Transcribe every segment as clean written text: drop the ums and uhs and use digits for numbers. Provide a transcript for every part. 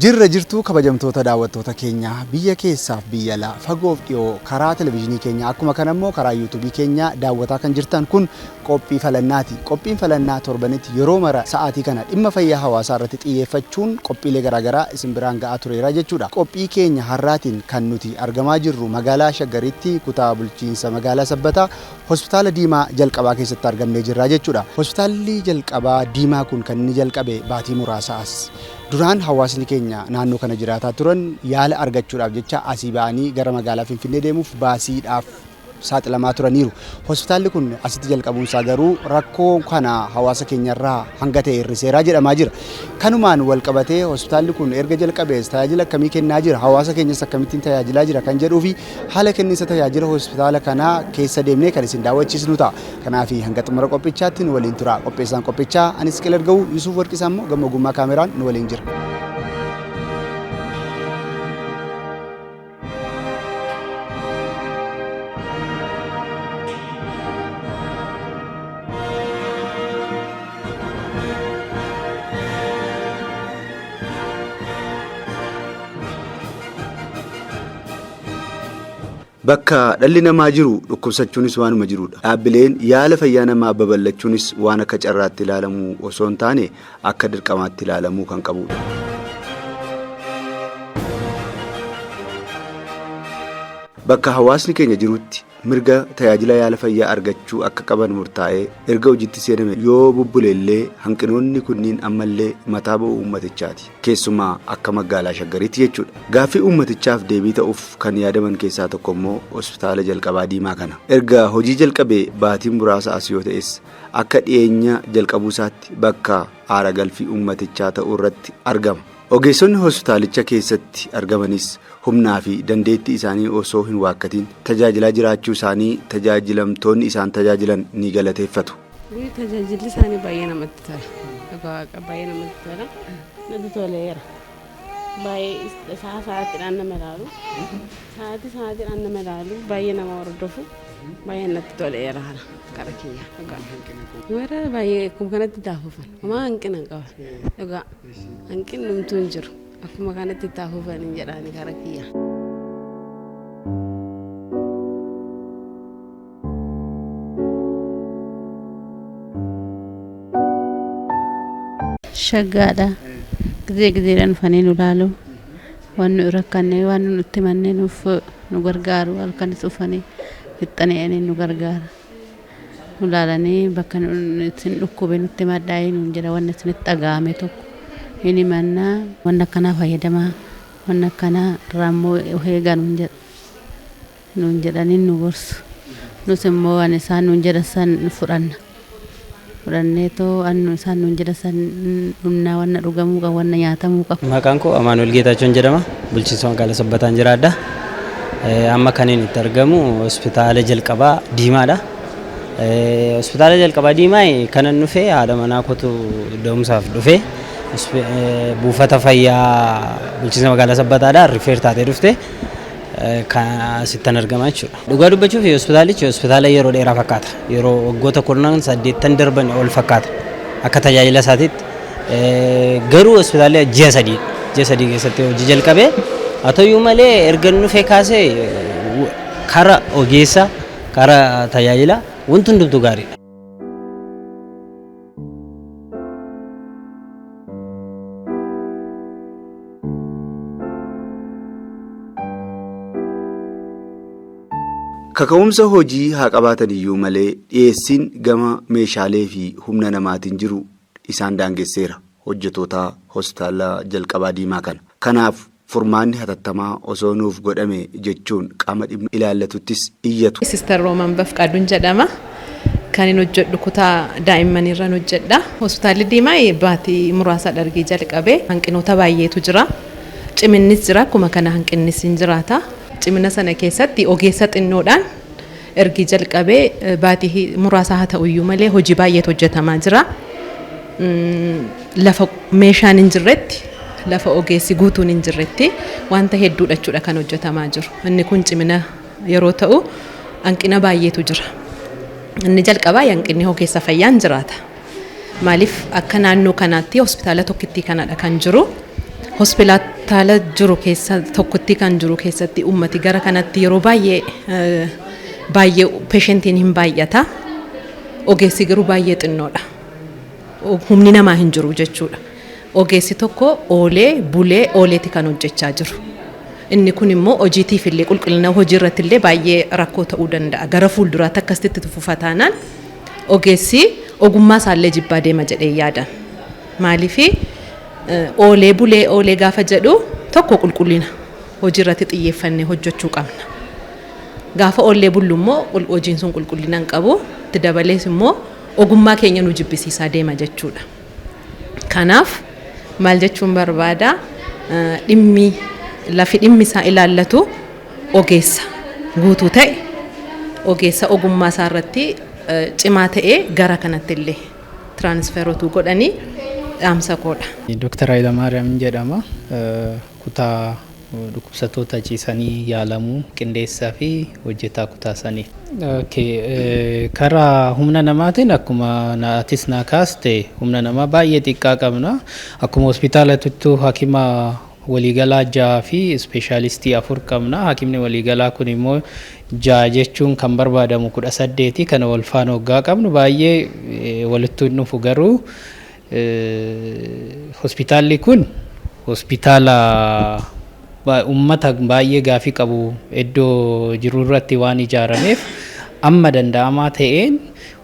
Jirra jirtuu kabajamtoota daawwattoota keenya biyya keessaaf biyya alaa fagoof dhiyoo karaa televiizyinii keenya akkuma kanammoo karaa yuutuubii keenya daawwataa kan jirtan kun qophii falannaati. Qophiin falannaa torbanitti yeroo mara sa'aatii kana dhimma fayyaa hawaasaa irratti xiyyeeffachuun qophiilee garaagaraa isin biraan ga'aa tureera jechuudha. Qophii keenya har'aatiin kan nuti argamaa jirru magaalaa Shaggaritti kutaa bulchiinsa magaalaa Sabbataa hospitaala Diimaa jalqabaa keessatti argamnee jirra jechuudha. Hospitaalli jalqabaa Diimaa kun kan inni jalqabe baatii muraasaas. Duraan hawaasni keenya naannoo kana jiraataa turan yaala argachuudhaaf jecha asii ba'anii gara magaalaa Finfinnee deemuuf baasiidhaaf saaxilamaa turaniiru. Hospitaalli kun asitti jalqabuun isaa garuu rakkoo kana hawaasa keenyarraa hanga ta'e hir'iseeraa jedhamaa jira. Kanumaan wal qabatee hospitaalli kun erga jalqabees tajaajila akkamii kennaa jira, hawaasa keenyas akkamittiin tajaajilaa jira kan jedhuu fi haala kenniinsa tajaajila hospitaala kanaa keessa deemnee kan isin daawwachiisnu ta'a. Kanaaf hanga xumura qophichaatti nu waliin tura. Qopheessaan qophichaa anis Qilee Argawuu Yusuf Warqisaa immoo gama ogummaa kaameraan nu waliin jira. Bakka dhalli namaa jiru dhukkubsachuunis waanuma jirudha. Dhaabbileen yaala fayyaa namaa babal'achuunis waan akka carraatti ilaalamuu osoo hin taane akka dirqamaatti ilaalamuu kan qabudha. Bakka hawaasni keenya jirutti mirga tajaajila yaala fayyaa argachuu akka qaban murtaa'ee erga hojiitti seename yoo bubbuleellee hanqinoonni kunniin ammallee mataa bu'uu uummatichaati. Keessumaa akka magaalaa Shaggariitti jechuudha. Gaaffii uummatichaaf deebii ta'uuf kan yaadaman keessaa tokko immoo hospitaala jalqabaa Diimaa kana. Erga hojii jalqabee baatiin muraasa as yoo ta'es akka dhiyeenya jalqabuu isaatti bakka aara galfii uummatichaa ta'uu irratti argama. Ogeessonni hospitaalicha keessatti argamanis humnaa fi dandeettii isaanii osoo hin waakkatiin tajaajilaa jiraachuu isaanii tajaajilamtoonni isaan tajaajilan ni galateeffatu. Tajaajilli isaanii baay'ee namatti tola. Baay'ee namatti tola. Natti toleera. Baay'ee sa'aatiidhaan nama ilaalu. Sa'aatiidhaan nama ilaalu baay'ee nama hordofu. Baay'ee natti toleera karaa kiyya. Warra baay'ee akkuma kanatti taafufan. Homaa hanqina qaba. Hanqinni numtuu hin jiru. Akkuma kanatti taafufan hin jedhani karaa kiyya. Shaggaadha. Gizeedhaan dhufanii nu ilaalu. Waan nu rakkannee waan nutti himannee nu gargaaru halkanis dhufanii fixxanii nu gargaara. Nu ilaalanii bakka isin dhukkube nutti maddaa'ee nuun jedha waan isinitti dhaga'ame tokko. Inni mannaa waan akkanaa fayyadamaa waan akkanaa raammoo eegaa nuun jedhanii nu gorsu. Nus immoo waan isaan nuun jedhan san fudhanna. Fudhannee too annu isaan nuun jedhan san dhumnaa waan dhugamuu qabu waan nyaatamuu qabu. Maqaan koo Amaanuel Geetaachoon jedhama. Bulchiinsa magaalaa Sabbataan jiraadha. Amma kan inni itti argamu hospitaala jalqabaa Diimaadha. Hospitaala jalqabaa Diimaa kanan dhufee haadha manaa kootu da'umsaaf dhufee buufata fayyaa bulchiinsa magaalaa Sabbataadhaa rifeer taatee dhufte kan asittan argamaa jechuudha. Dhugaa dubbachuuf hospitaalichi hospitaala yeroo dheeraa fakkaata. Yeroo waggoota 18 darban ol fakkaata akka tajaajila isaatiitti. Garuu hospitaalli ji'a sadii keessatti hojii jalqabee haa ta'u malee erga dhufee kaasee karaa ogeessa karaa tajaajila wanti hundumtuu gaariidha. Kaka'umsa hojii haa qabaatan iyyuu malee dhiyeessiin gama meeshaalee fi humna namaatiin jiru isaan daangesseera hojjetoota hospitaala jalqabaa Diimaa kana. Kanaaf furmaanni hatattamaa osoo nuuf godhame jechuun qaama dhimma ilaallatuttis iyyatu. Sister Rooman Bafqaaduun jedhama. Kan inni hojjedhu kutaa daa'immaniirraan hojjedha. Hospitaalli Diimaa baatii muraasa dargii jalqabee hanqinoota baay'eetu jira. Ciminnis jira akkuma kana hanqinnis hin jiraata. Cimina sana keessatti ogeessa xinnoodhaan ergi jalqabee baatii muraasa haa ta'uyyuu malee hojii baay'eetu hojjetamaa jira. Lafa meeshaan hin jirretti lafa ogeessi guutuun hin jirretti wanta hedduudha jechuudha kan hojjetamaa jiru. Inni kun cimina yeroo ta'u hanqina baay'eetu jira. Inni jalqabaa hanqinni ogeessa fayyaan jiraata. Maaliif akka naannoo kanaatti hospitaala tokkittii kanadha kan jiru. hospitaala jiru keessa tokkotti kan jiru keessatti ummati gara kanatti yeroo baay'ee patientiin hin baay'ata. Ogeessi garuu baay'ee xinnoodha. Humni namaa hin jiru jechuudha. Ogeessi tokko ooleeti kan hojjechaa jiru. Inni kun immoo hojiitiif illee qulqullina hojii irratti illee baay'ee rakkoo ta'uu danda'a. Gara fuulduraatti akkasitti fufatanaan ogeessi ogummaa isaallee jibbaa deema jedhee yaadan. Maaliifi oolee gaafa jedhu tokko qulqullina hojii irratti xiyyeeffannee hojjechuu qabna. Gaafa oolee bullu immoo hojiin sun qulqullina hin qabu. Itti dabalees immoo ogummaa keenya nu jibbisiisaa deema jechuudha. Kanaaf maal jechuun barbaada lafi dhimmi isaa ilaallatu ogeessa guutuu ta'e ogeessa ogummaa isaa irratti cimaa ta'ee gara kanatti illee tiraansferootu godhanii dhaamsa koodha. Dr. Hayilamaariyaam jedhama. Kutaa dhukkubsattoota ciisanii yaalamuu qindeessaa fi hojjetaa kutaa sanii. Karaa humna namaatiin akkuma naatis naa kaaste humna namaa baay'ee xiqqaa qabna. Akkuma hospitaalatuttuu hakima waliigalaa 6 fi ispeeshaalistii 4 qabna. Hakimni waliigalaa kun immoo 6 jechuun kan barbaadamu 18 kana wal faana waggaa qabnu baay'ee walitti dhufu garuu hospitaalli kun hospitaala ummata baay'ee gaafii qabu iddoo jiru irratti waan ijaarameef amma danda'amaa ta'een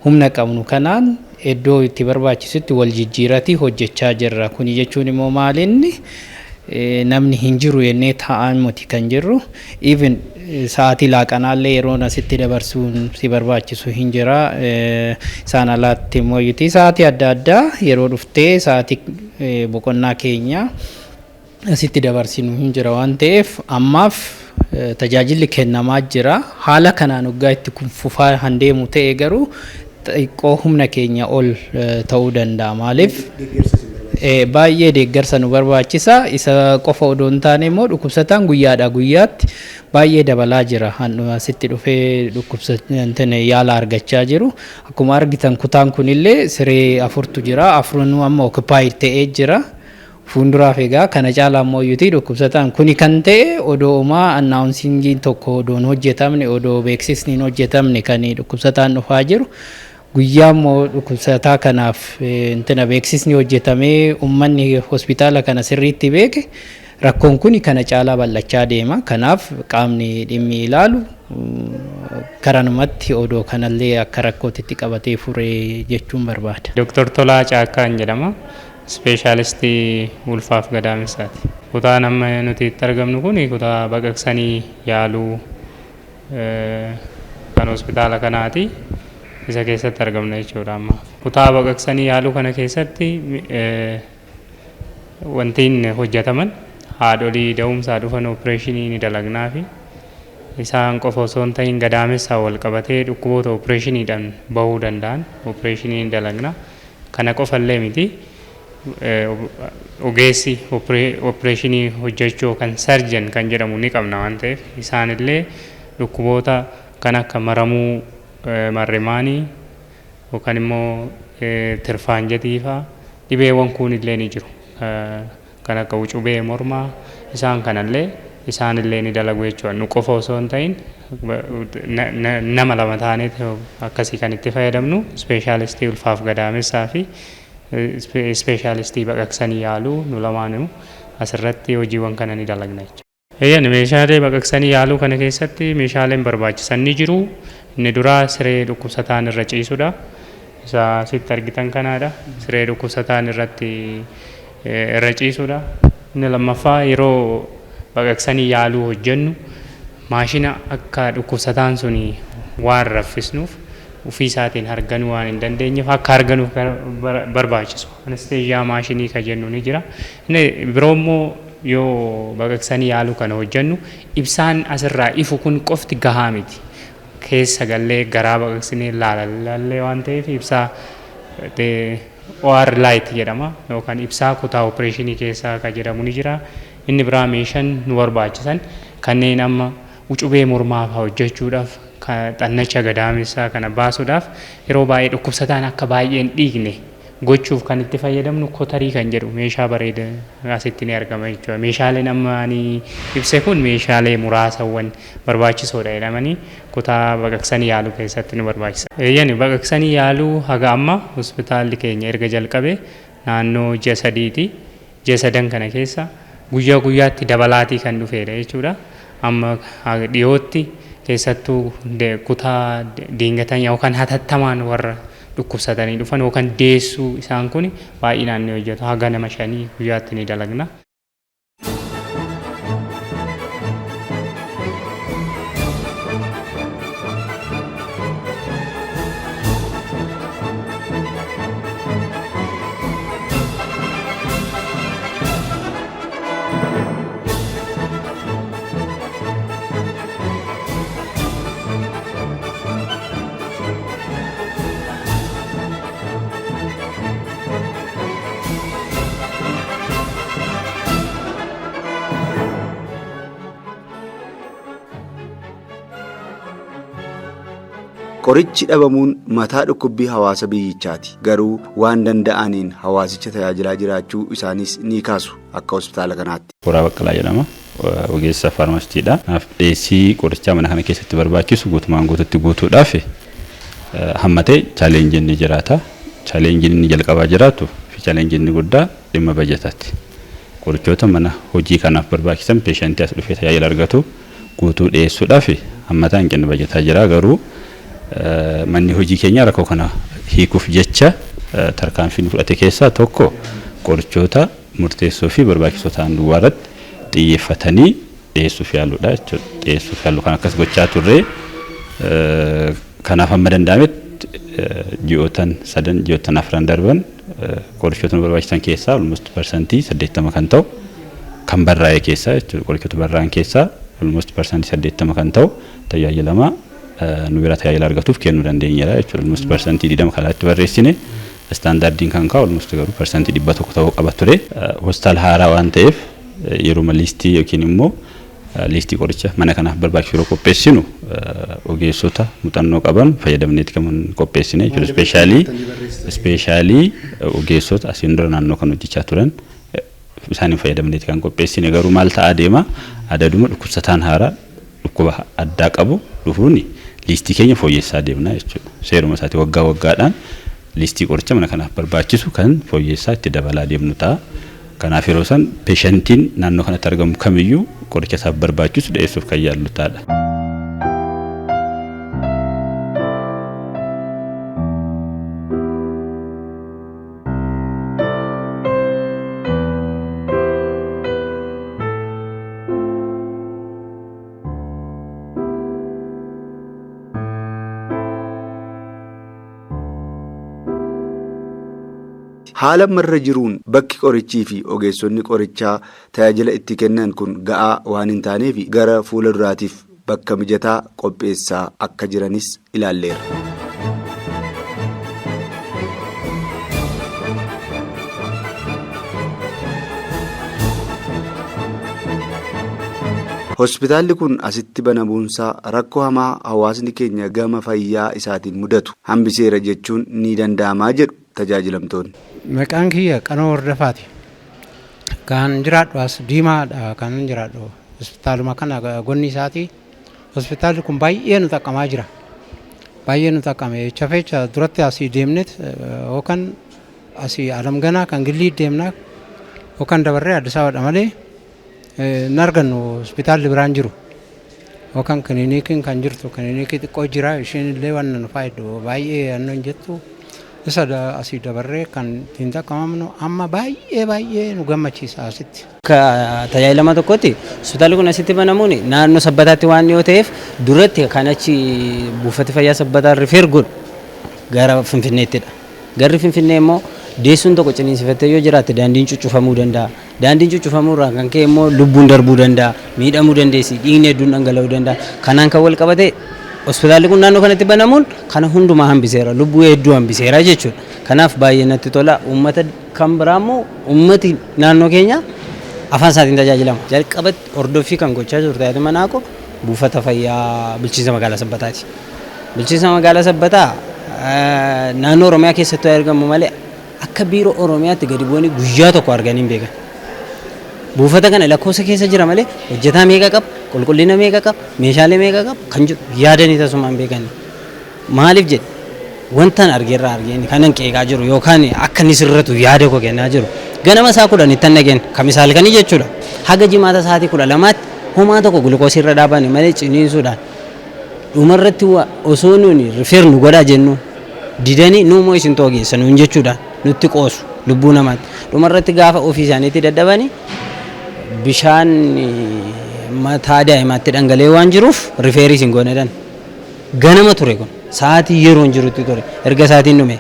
humna qabnu kanaan iddoo itti barbaachisutti wal jijjiirati hojjechaa jirra. Kuni jechuun immoo maalinni namni hin jiru jennee taa'an muti kan jirru even sa'aatii laaqanaallee yeroo asitti dabarsuun si barbaachisu hin jira. Isaan alaatti immoo sa'aatii adda addaa yeroo dhuftee sa'aatii boqonnaa keenya asitti dabarsinu hin jira waan ta'eef ammaaf tajaajilli kennamaa jira. Haala kanaan waggaa itti fufaa handeemu ta'e garuu xiqqoo humna keenya ol ta'uu danda'a. Maaliif baay'ee deeggarsa nu barbaachisa. Isa qofa odoo hin taane immoo dhukkubsataan guyyaadhaa guyyaatti baay'ee dabalaa jira. Asitti dhufee dhukkubsataan yaala argachaa jiru. Akkuma argitan kutaan kunillee siree 4tu jira. 4 amma occupied ta'ee jira. Fuunduraaf egaa kana caalaa immoo dhukkubsataan kuni kan ta'e odoomaa annaawunsingiin tokko odoon hojjetamne odoo beeksisni hin hojjetamne kan dhukkubsataan dhufaa jiru. Guyyaa immoo dhukkubsataa kanaaf beeksisni hojjetamee uummanni hospitaala kana sirriitti beeke rakkoon kuni kana caalaa bal'achaa deema. Kanaaf qaamni dhimmi ilaalu karanumatti odoo kanallee akka rakkootitti qabatee furee jechuun barbaada. Dr. Tolaa Caakkaan jedhama. Ispeeshaalistii ulfaaf gadaamessaati. Kutaan amma nuti itti argamnu kun kutaa baqaqsanii yaaluu kan hospitaala kanaati. Isa keessatti argamna jechuudha amma. Kutaa baqaqsanii yaaluu kana keessatti wantiin hojjetaman haadholii da'umsaa dhufan opereeshinii ni dalagnaa fi isaan qofa osoo hin ta'in gadaamessaa wal qabatee dhukkuboota opereeshiniidhaan bahuu danda'an opereeshinii ni dalagna. Kana qofallee miti. Ogeessi opereeshinii hojjechuu kan sarjan kan jedhamu ni qabna waan ta'eef isaanillee dhukkuboota kan akka maramuu marrimaanii yookaan immoo tirfaanjatii fa'aa dhibeewwan kunillee ni jiru. Kan akka wucubee mormaa isaan kanallee isaanillee ni dalagu jechuudha. Nu qofa osoo hin ta'in nama lama taanee akkasii kan itti fayyadamnu ispeeshaalistii ulfaaf gadaamessaa fi ispeeshaalistii baqaqsanii yaaluu nu lamaanuu asirratti hojiiwwan kana ni dalagna jechuudha. Meeshaalee baqaqsanii yaaluu kana keessatti meeshaaleen barbaachisan ni jiru. Inni duraa siree dhukkubsataan irra ciisudha. Isa asitti argitan kanaadha. Siree dhukkubsataan irra ciisudha. Inni lammaffaa yeroo baqaqsanii yaaluu hojjennu maashina akka dhukkubsataan suni waan raffisnuuf ofii isaatiin harganuu waan hin dandeenyeef akka harganuuf barbaachisu anesteeziyaa maashinii kan jennu ni jira. Inni biroo immoo yoo baqaqsanii yaaluu kana hojjennu ibsaan asirraa ifu kun qofti gahaa miti. Keessa gallee garaa baqaqsinee laalallee waan ta'eef ibsaa OR light jedhama yookaan ibsaa kutaa opereeshinii keessaa kan jedhamu ni jira. Inni biraa meeshaan nu barbaachisan kanneen amma wucubee mormaa hojjechuudhaaf xannacha gadaamessaa kana baasuudhaaf yeroo baay'ee dhukkubsataan akka baay'een dhiigne gochuuf kan itti fayyadamnu kotarii kan jedhu meeshaa bareeda asitti ni argama jechuudha. Meeshaaleen amma ani ibse kun meeshaalee muraasawwan barbaachisoodha jedhamanii kutaa baqaqsanii yaaluu keessatti nu barbaachisa. Eeyyani baqaqsanii yaaluu haga amma hospitaalli keenya erga jalqabe naannoo ji'a sadiiti. Ji'a sadan kana keessa guyyaa guyyaatti dabalaatii kan dhufeedha jechuudha. Amma dhiyootti keessattuu kutaa diingatan yookaan hatattamaan warra dhukkubsatanii dhufan yookaan deessuu isaan kun baay'inaan ni hojjetu. Haga nama 5 guyyaatti ni dalagna. Qorichi dhabamuun mataa dhukkubbii hawaasa biyyichaati. Garuu waan danda'aniin hawaasicha tajaajilaa jiraachuu isaanis ni kaasu akka hospitaala kanaatti. Koraa Baqqalaa jedhama. Ogeessa faarmaasiidha. Dhiyeessii qorichaa mana kana keessatti barbaachisu guutumaan guututti guutuudhaaf hammatee chaalenjiin ni jiraata. Chaalenjiin inni jalqabaa jiraatu fi chaalenjiin inni guddaa dhimma bajetaati. Qorichoota mana hojii kanaaf barbaachisan peeshantii as dhufee tajaajila argatu guutuu dhiyeessuudhaaf hammataa hanqinni bajetaa jira. Garuu manni hojii keenya rakkoo kana hiikuuf jecha tarkaanfiin fudhate keessaa tokko qorichoota murteessoo fi barbaachisoo ta'an duwwaa irratti xiyyeeffatanii dhiyeessuuf yaaluudha jechuudha. Dhiyeessuuf yaaluu kan akkas gochaa turre kanaaf amma danda'ametti ji'ootan 4 darban qorichoota barbaachisan keessaa almost percentii 80 kan ta'u kan barraa'e keessaa jechuudha. Qorichoota barraa'an keessaa almost percentii 80 kan ta'u tajaajilamaa nu bira tajaajila argatuuf kennuu dandeenyeera jechuudha. Almost percentii 20 kalaatti barreessine standardiin kan kaa'u almost garuu percentii 100 ta'uu qaba ture. Hospitaala haaraa waan ta'eef yeroo liistii yookiin immoo liistii qoricha mana kanaaf barbaachisu yeroo qopheessinu ogeessota muuxannoo qaban fayyadamneeti kan qopheessine jechuudha. Ispeeshaalii ogeessota asiin dura naannoo kan hojjechaa turan isaaniin fayyadamneeti kan qopheessine. Garuu maal ta'aa deema adaduma dhukkubsataan haaraa dhukkuba addaa qabu dhufuuni liistii keenya fooyyessaa deemna jechuudha. Seeruma isaati waggaa waggaadhaan liistii qoricha mana kanaaf barbaachisu kan fooyyessaa itti dabalaa deemnu ta'a. Kanaaf yeroo san peeshantiin naannoo kanatti argamu kamiyyuu qoricha isaaf barbaachisu dhiyeessuuf kan yaallu ta'adha. Haala marra jiruun bakki qorichii fi ogeessonni qorichaa tajaajila itti kennan kun ga'aa waan hin taaneef gara fuula duraatiif bakka mijataa qopheessaa akka jiranis ilaalleera. Hospitaalli kun asitti banamuunsaa rakkoo hamaa hawaasni keenya gama fayyaa isaatiin mudatu hambiseera jechuun ni danda'amaa jedhu tajaajilamtoonni. Maqaan kiyya Qanoo Hordofaati. Kan jiraadhu as Diimaadha kan jiraadhu. Hospitaaluma kana gonni isaati. Hospitaalli kun baay'ee nu xaqqamaa jira. Baay'ee nu xaqqame. Chafecha duratti asii deemnet yookaan asii Alamganaa kan Gillii deemnaa yookaan dabarree Addis Ababaadha malee hin argannu hospitaalli biraan jiru. Yookaan kiliinikiin kan jirtu kiliinikii xiqqoo jira isheen illee waan nu faayidu baay'ee annoon jettu. Isa asii dabarree kan ittiin xaqqamamnu amma baay'ee nu gammachiisa asitti. Tajaajilama tokkotti hospitaalli kun asitti banamuun naannoo sabbataatti waan dhiyoo ta'eef duratti kan achi buufata fayyaa sabbataa rifeer godhu gara Finfinneettidha. Garri Finfinnee immoo deessuun tokko ciniinsifattee yoo jiraatte daandiin cuccufamuu danda'a. Daandiin cuccufamuu irraa kan ka'e immoo lubbuun darbuu danda'a, miidhamuu dandeessi, dhiigni hedduun dhangala'uu danda'a. Kanaan kan wal qabate hospitaalli kun naannoo kanatti banamuun kana hundumaa hambiseera, lubbuu hedduu hambiseera jechuudha. Kanaaf baay'ee natti tola. Uummata kan biraa immoo uummati naannoo keenya afaan isaatiin tajaajilama. Jalqabatti hordoffii kan gochaa jiru tajaajila manaako buufata fayyaa bulchiinsa magaalaa Sabbataati. Bulchiinsa magaalaa Sabbataa naannoo Oromiyaa keessatti argamu malee akka biiroo Oromiyaatti gadi bu'anii guyyaa tokko arganii hin beekan. Buufata kana lakkoofsa keessa jira malee hojjetaa meeqa qaba, qulqullina meeqa qaba, meeshaalee meeqa qaba kan jedhu yaadanii tasuma hin beekani. Maaliif jedhe wantan argeerraa argeen kanan qeeqaa jiru yookaan akka inni sirratu yaada koo kennaa jiru. Ganama isaa 10 ittan nageen kamisaal kanii jechuudha. Haga jimaata sa'aatii 12tti homaa tokko gulukoosii irra dhaabanii malee ciniinsuudhaan dhumarratti osoo nuuni rifeer nu godhaa jennu didanii nuumoo isin toogeessan nuun jechuudhaan nutti qoosu lubbuu namaatti. Dhumarratti gaafa ofii isaaniitti daddabanii bishaan mataa daa'imaatti dhangala'ee waan jiruuf rifeerii isin goonedan. Ganama ture kun sa'aatii yeroon jirutti ture erga sa'aatiin dhume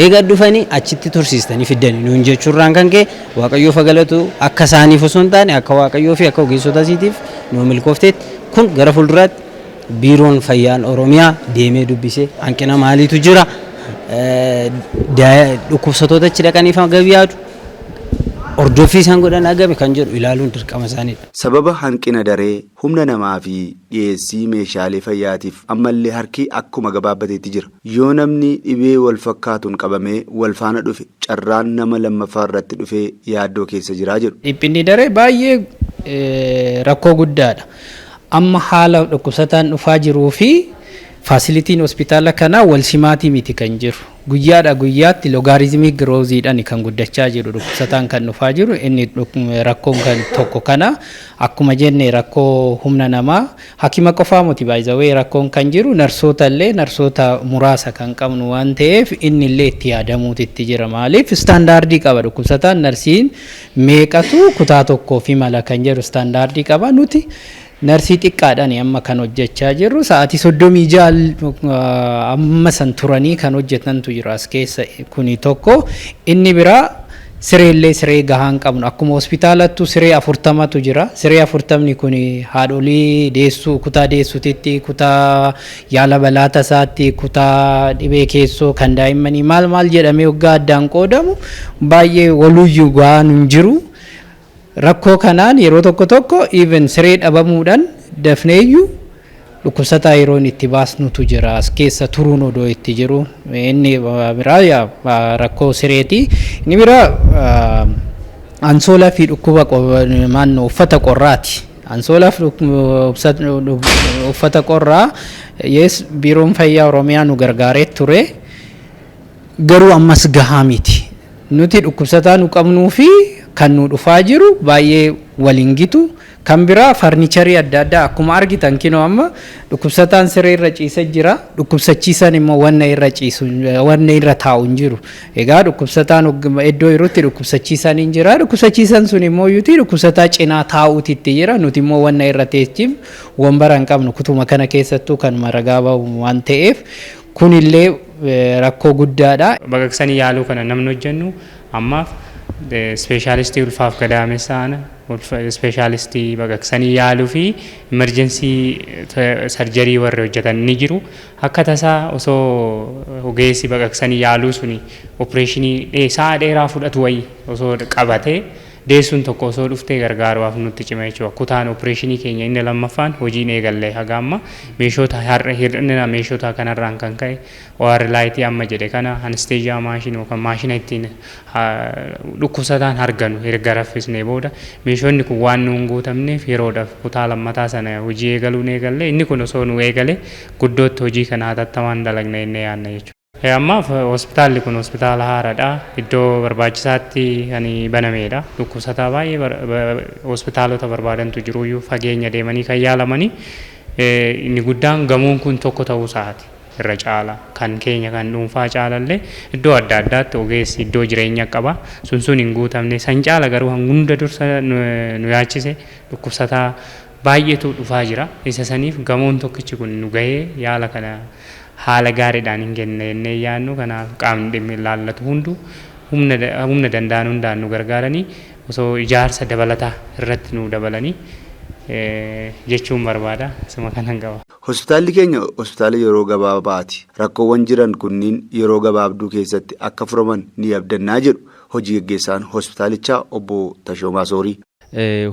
eega dhufanii achitti tursiistanii fiddanii nuun jechuurraan kan ka'e Waaqayyoo fagalatu akka isaaniif osoo hin taane akka Waaqayyoo fi akka ogeessota isiitiif nu milkoofteetti kun gara fuulduraatti biiroon fayyaan Oromiyaa deemee dubbisee hanqina maaliitu jira dhukkubsattoota achi dhaqanii gabii yaadu ordoffii isaan godhan agame kan jedhu ilaaluun dirqama isaaniidha. Sababa hanqina daree humna namaa fi dhiyeessii meeshaalee fayyaatiif ammallee harki akkuma gabaabbateetti jira. Yoo namni dhibee wal fakkaatuun qabamee wal faana dhufe carraan nama lammaffaa irratti dhufee yaaddoo keessa jiraa jedhu. Dhiphinni daree baay'ee rakkoo guddaadha. Amma haala dhukkubsataan dhufaa jiruu fi faasilitiin hospitaala kanaa wal simaatii miti kan jiru. Guyyaadha guyyaatti logaarizimii girooziidhaan kan guddachaa jiru dhukkubsataan kan dhufaa jiru inni rakkoon kan tokko kana akkuma jenne rakkoo humna namaa hakima qofaa miti baay'ee rakkoon kan jiru narsoota muraasa kan qabnu waan ta'eef inni illee itti yaadamuutu itti jira. Maaliif istaandaardii qaba dhukkubsataan narsiin meeqatu kutaa tokkoo fi mala kan jedhu istaandaardii qaba nuti. Narsii xiqqaadhaan amma kan hojjechaa jirru sa'aatii 36 amma san turanii kan hojjetantu jira as keessa kuni tokko inni biraa sireellee siree gahaan qabnu akkuma hospitaalattu siree 40tu jira siree 40ni kuni haadholii deessuu kutaa deessutitti kutaa yaala balaa tasaatti kutaa dhibee keessoo kan daa'immanii maal jedhamee waggaa addaan qoodamu baay'ee waluyyuu gahaan hin jiru. Rakkoo kanaan yeroo tokko even siree dhabamuudhaan dafneeyyuu dhukkubsataa yeroon itti baasnutu jira as keessa turuun odoo itti jiru inni biraa rakkoo sireeti inni biraa ansoolaa fi dhukkuba uffata qorraati. Ansoolaa fi uffata qorraa biiroon fayyaa Oromiyaa nu gargaaree ture garuu ammas gahaa miti. Nuti dhukkubsataa nu qabnuu fi kan nu dhufaa jiru baay'ee waliin gitu kan biraa farnicharii adda addaa akkuma argitan kinoo amma dhukkubsataan siree irra ciisa jira dhukkubsachiisan immoo wanna irra taa'u hin jiru. Egaa dhukkubsataan iddoo yerootti dhukkubsachiisan hin jira dhukkubsachiisan sun immoo yuuti dhukkubsataa cinaa taa'uuti itti jira nuti immoo wanna irra teessiif wambara hin qabnu kutuma kana keessattuu kan maragaa bahu waan ta'eef kunillee rakkoo guddaadha. Baqaqsanii yaaluu kana namni hojjennu ammaaf speeshaalistii ulfaaf gadaamessaana speeshaalistii baqaqsanii yaaluu fi emerjensii sarjarii warri hojjetan ni jiru. Akka tasaa osoo ogeessi baqaqsanii yaaluu suni opereeshinii sa'a dheeraa fudhatu wayii osoo qabatee deessuun tokko osoo dhuftee gargaaruudhaaf nutti cima jechuudha. Kutaan opereeshinii keenya inni lammaffaan hojiin eegallee haga amma meeshoota hir'ina meeshoota kanarraan kan ka'e OR laayitii amma jedhe kana anesteeziyaa maashinii yookaan maashina ittiin dhukkubsataan harganu erga raffisnee booda meeshoonni kun waan nuun guutamneef yeroodhaaf kutaa lammataa sana hojii eegaluun eegallee inni kun osoo nu eegale guddootti hojii kana hatattamaan dalagne inni yaadna jechuudha. Ammaaf hospitaalli kun hospitaala haaraadha. Iddoo barbaachisaatti kan banameedha. Dhukkubsataa baay'ee hospitaalota barbaadantu jiruyyuu fageenya deemanii kan yaalamanii inni guddaan gamoon kun tokko ta'uu isaati irra caala kan keenya kan dhuunfaa caalallee iddoo adda addaatti ogeessi iddoo jireenya qaba sun hin guutamne san caala garuu hunda dursa nu yaachise dhukkubsataa baay'eetu dhufaa jira. Isa saniif gamoon tokkichi kun nu gahee yaala kana haala gaariidhaan hin kennee yaannu kanaaf qaamni dhimmi ilaallatu hundu humna danda'an hundaan nu gargaaranii osoo ijaarsa dabalataa irratti nu dabalanii jechuun barbaada suma kanan qaba. Hospitaalli keenya hospitaala yeroo gabaabaati. Rakkoowwan jiran kunniin yeroo gabaabduu keessatti akka furaman ni abdannaa jedhu hojii gaggeessaan hospitaalichaa obbo Tashoomaa Soorii.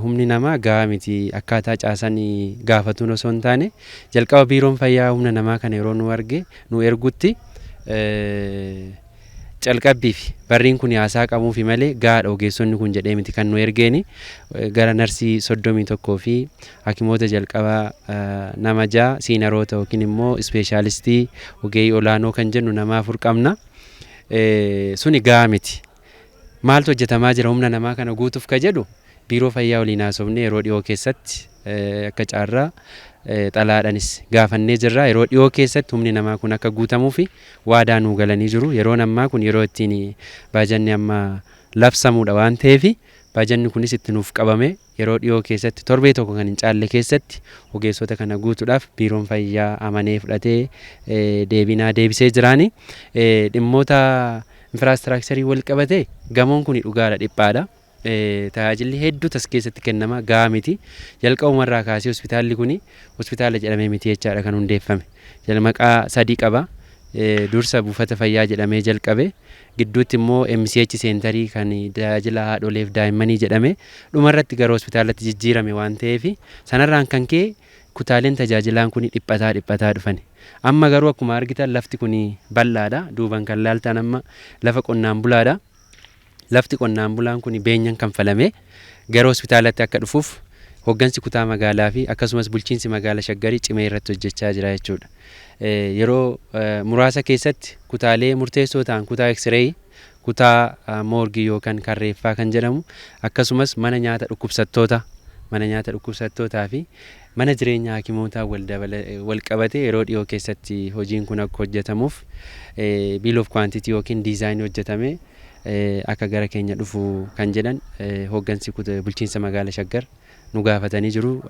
Humni namaa gahaa miti akkaataa caasanii gaafatuun osoo hin taane jalqaba biiroon fayyaa humna namaa kana yeroo nu ergutti calqabbii fi barriin kun haasaa qabuu fi malee gaadha ogeessonni kun jedhee miti kan nu ergeeni gara narsii 31 fi hakimoota jalqabaa nama 6 siinaroota yookiin immoo ispeeshaalistii ogeeyyii olaanoo kan jennu nama 4 qabna. Suni gahaa miti. Maaltu hojjetamaa jira humna namaa kana guutuuf ka jedhu biiroo fayyaa waliin haasofne yeroo dhiyoo keessatti akka caarraa xalaadhanis gaafannee jirra. Yeroo dhiyoo keessatti humni namaa kun akka guutamuu fi waadaa nuu galanii jiru. Yeroon ammaa kun yeroo ittiin baajanni amma labsamuudha waan ta'eef baajanni kunis itti nuuf qabame yeroo dhiyoo keessatti torbee tokko kan hin caalle keessatti ogeessota kana guutuudhaaf biiroon fayyaa amanee fudhatee deebisee jiraani. Dhimmoota infiraastiraakcharii wal qabatee gamoon kun dhugaadha dhiphaadha. Tajaajilli hedduu tas keessatti kennama gahaa miti. Jalqabumarraa kaasee hospitaalli kun hospitaala jedhamee miti jechaadha kan hundeeffame. Maqaa 3 qaba. Dursa buufata fayyaa jedhamee jalqabe. Gidduutti immoo MCH seentarii kan tajaajila haadholeef daa'immanii jedhame. Dhumarratti gara hospitaalatti jijjiirame waan ta'eef sanarraan kan ka'e kutaaleen tajaajilaan kun dhiphataa dhufan. Amma garuu akkuma argitan lafti kun bal'aadha. Duuban kan laaltan amma lafa qonnaan bulaadha. Lafti qonnaan bulaan kun beenyaan kan falame gara hospitaalatti akka dhufuuf hoggansi kutaa magaalaa fi akkasumas bulchiinsi magaalaa Shaggarii cimee irratti hojjechaa jira jechuudha. Yeroo muraasa keessatti kutaalee murteessoo ta'an kutaa X-ray, kutaa moorgii yookaan kan reeffaa kan jedhamu akkasumas mana nyaata dhukkubsattootaa fi mana jireenyaa hakimootaa wal qabate yeroo dhiyoo keessatti hojiin kun akka hojjetamuuf bill of quantity yookiin diizaayinii hojjetame akka gara keenya dhufu kan jedhan hoggansi bulchiinsa magaalaa Shaggar nu gaafatanii jiru.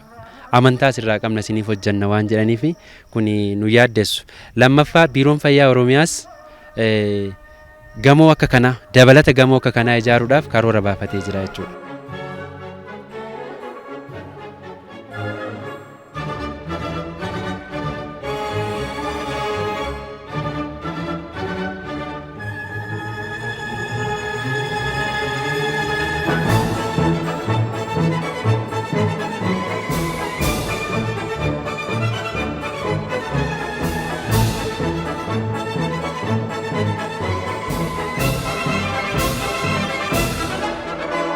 Amantaa irraa qabna isiniif hojjanna waan jedhaniif kun nu yaaddessu. Lammaffaa biiroon fayyaa Oromiyaas gamoo akka kanaa dabalata gamoo akka kanaa ijaaruudhaaf karoora baafatee jira jechuudha.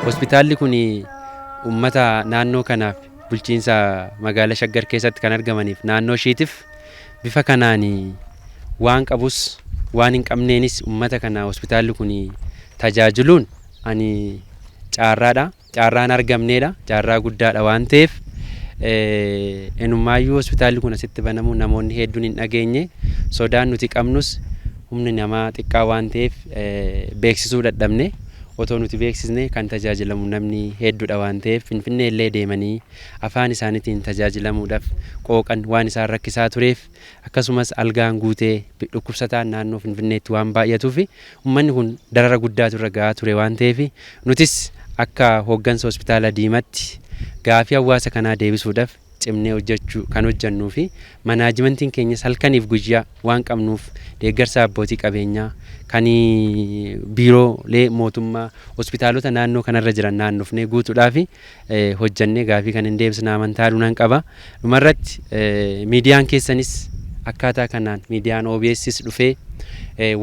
Hospitaalli kun uummata naannoo kanaaf bulchiinsa magaalaa Shaggar keessatti kan argamaniif naannoo ishiitiif bifa kanaan waan qabus waan hin qabneenis uummata kana hospitaalli kun tajaajiluun ani caarraadha. Caarraan argamneedha. Caarraa guddaadha waan ta'eef enumaayyuu hospitaalli kun asitti banamu namoonni hedduun hin dhageenye sodaan nuti qabnus humni namaa xiqqaa waan ta'eef beeksisuu dadhabne. Otoo nuti beeksisne kan tajaajilamu namni hedduudha waan ta'eef Finfinnee illee deemanii afaan isaaniitiin tajaajilamuudhaaf qooqan waan isaan rakkisaa tureef akkasumas algaan guutee dhukkubsataan naannoo Finfinneetti waan baay'atuuf uummanni kun darara guddaatu irra gahaa ture waan ta'eef nutis akka hoggansa hospitaala Diimaatti gaafii hawaasa kanaa deebisuudhaaf cimnee kan hojjannuu fi manaajimentiin keenyas halkaniif guyyaa waan qabnuuf deeggarsa abbootii qabeenyaa kan biiroolee mootummaa hospitaalota naannoo kanarra jiran naannofnee guutuudhaaf hojjannee gaafii kan hin deebisna amantaa dhunan qaba. Dhumarratti miidiyaan keessanis akkaataa kanaan miidiyaan OBS's dhufee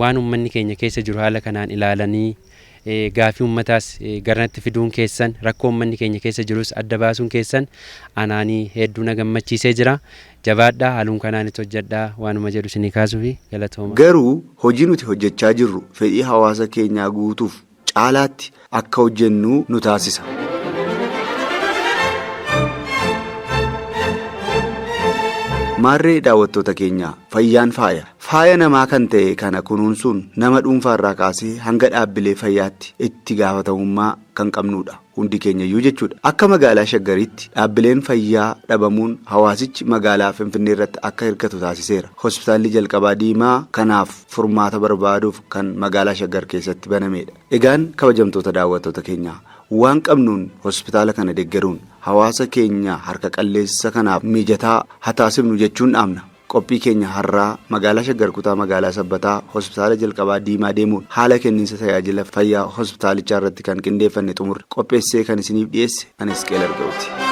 waan uummanni keenya keessa jiru haala kanaan ilaalanii gaafii uummataas garanatti fiduun keessan rakkoo uummanni keenya keessa jirus adda baasuun keessan anaanii hedduu na gammachiisee jira. Jabaadhaa haaluun kanaan itti hojjedhaa waanuma jedhu isinii kaasuu fi galatooma. Garuu hojii nuti hojjechaa jirru fedhii hawaasa keenyaa guutuuf caalaatti akka hojjennu nu taasisa. Maarree daawwattoota keenyaa fayyaan faaya namaa kan ta'e kana kunuunsuun nama dhuunfaarraa kaasee hanga dhaabbilee fayyaatti itti gaafatamummaa kan qabnudha hundi keenyayyuu jechuudha. Akka magaalaa Shaggaritti dhaabbileen fayyaa dhabamuun hawaasichi magaalaa Finfinnee irratti akka hirkatu taasiseera. Hospitaalli jalqabaa Diimaa kanaaf furmaata barbaaduuf kan magaalaa Shaggar keessatti banamedha. Egaan kabajamtoota daawwattoota keenyaa waan qabnuun hospitaala kana deeggaruun hawaasa keenya harka qalleessa kanaaf mijataa haa taasifnu jechuun dhaamna. Qophii keenya har'aa magaalaa Shaggar kutaa magaalaa Sabbataa hospitaala jalqabaa Diimaa deemuun haala kenniinsa tajaajila fayyaa hospitaalichaa irratti kan qindeeffanne xumurre qopheessee kan isiniif dhiyeesse anis Qeel Arga'uuti.